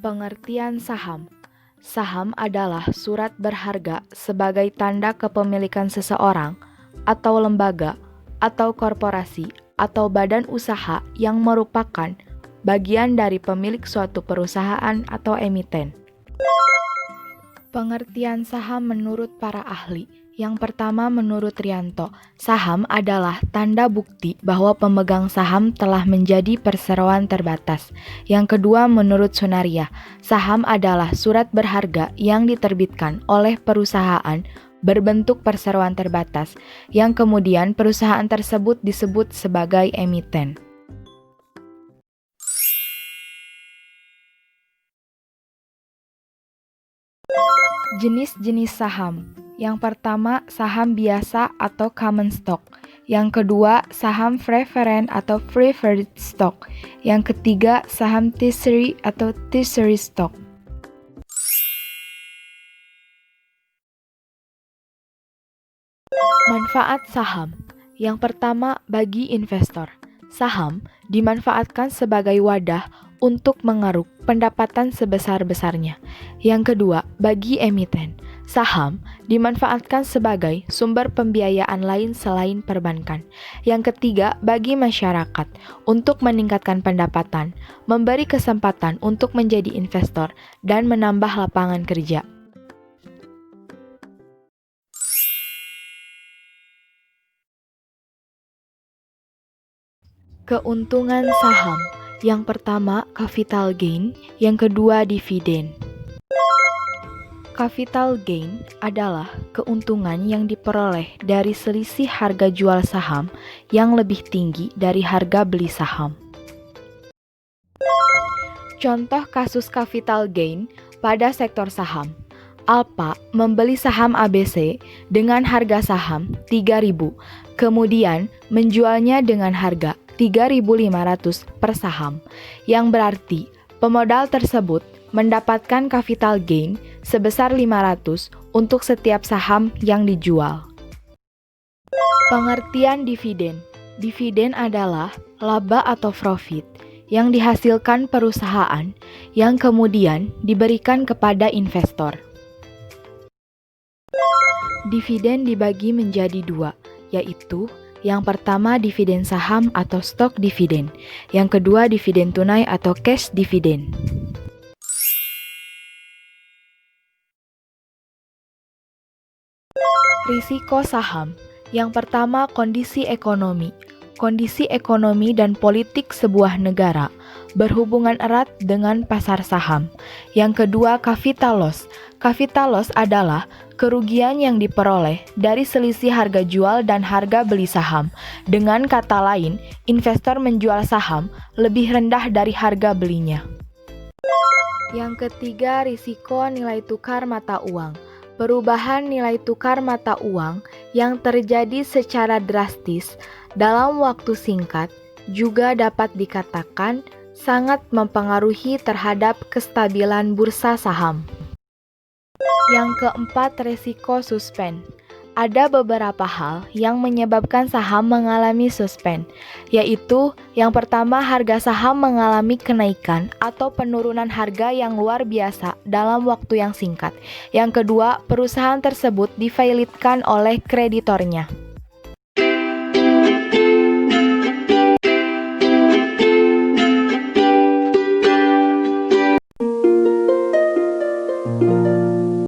Pengertian saham. Saham adalah surat berharga sebagai tanda kepemilikan seseorang atau lembaga atau korporasi atau badan usaha yang merupakan bagian dari pemilik suatu perusahaan atau emiten. Pengertian saham menurut para ahli. Yang pertama, menurut Rianto, saham adalah tanda bukti bahwa pemegang saham telah menjadi perseroan terbatas. Yang kedua, menurut Sunaria, saham adalah surat berharga yang diterbitkan oleh perusahaan berbentuk perseroan terbatas, yang kemudian perusahaan tersebut disebut sebagai emiten. Jenis-jenis saham. Yang pertama, saham biasa atau common stock. Yang kedua, saham preferred atau preferred stock. Yang ketiga, saham treasury atau treasury stock. Manfaat saham. Yang pertama, bagi investor. Saham dimanfaatkan sebagai wadah untuk mengeruk pendapatan sebesar-besarnya. Yang kedua, bagi emiten. Saham dimanfaatkan sebagai sumber pembiayaan lain selain perbankan. Yang ketiga, bagi masyarakat untuk meningkatkan pendapatan, memberi kesempatan untuk menjadi investor, dan menambah lapangan kerja. Keuntungan saham. Yang pertama, capital gain. Yang kedua, dividen. Capital gain adalah keuntungan yang diperoleh dari selisih harga jual saham yang lebih tinggi dari harga beli saham. Contoh kasus capital gain pada sektor saham. Alpa membeli saham ABC dengan harga saham 3.000, kemudian menjualnya dengan harga 3.500 per saham, yang berarti pemodal tersebut mendapatkan capital gain sebesar 500 untuk setiap saham yang dijual. Pengertian dividen. Dividen adalah laba atau profit yang dihasilkan perusahaan yang kemudian diberikan kepada investor. Dividen dibagi menjadi dua, yaitu yang pertama dividen saham atau stock dividen, yang kedua dividen tunai atau cash dividen. Risiko saham. Yang pertama, kondisi ekonomi. Kondisi ekonomi dan politik sebuah negara berhubungan erat dengan pasar saham. Yang kedua, capital loss. Capital loss adalah kerugian yang diperoleh dari selisih harga jual dan harga beli saham. Dengan kata lain, investor menjual saham lebih rendah dari harga belinya. Yang ketiga, risiko nilai tukar mata uang. Perubahan nilai tukar mata uang yang terjadi secara drastis dalam waktu singkat juga dapat dikatakan sangat mempengaruhi terhadap kestabilan bursa saham. Yang keempat, resiko suspend. Ada beberapa hal yang menyebabkan saham mengalami suspend, yaitu yang pertama, harga saham mengalami kenaikan atau penurunan harga yang luar biasa dalam waktu yang singkat. Yang kedua, perusahaan tersebut difailitkan oleh kreditornya.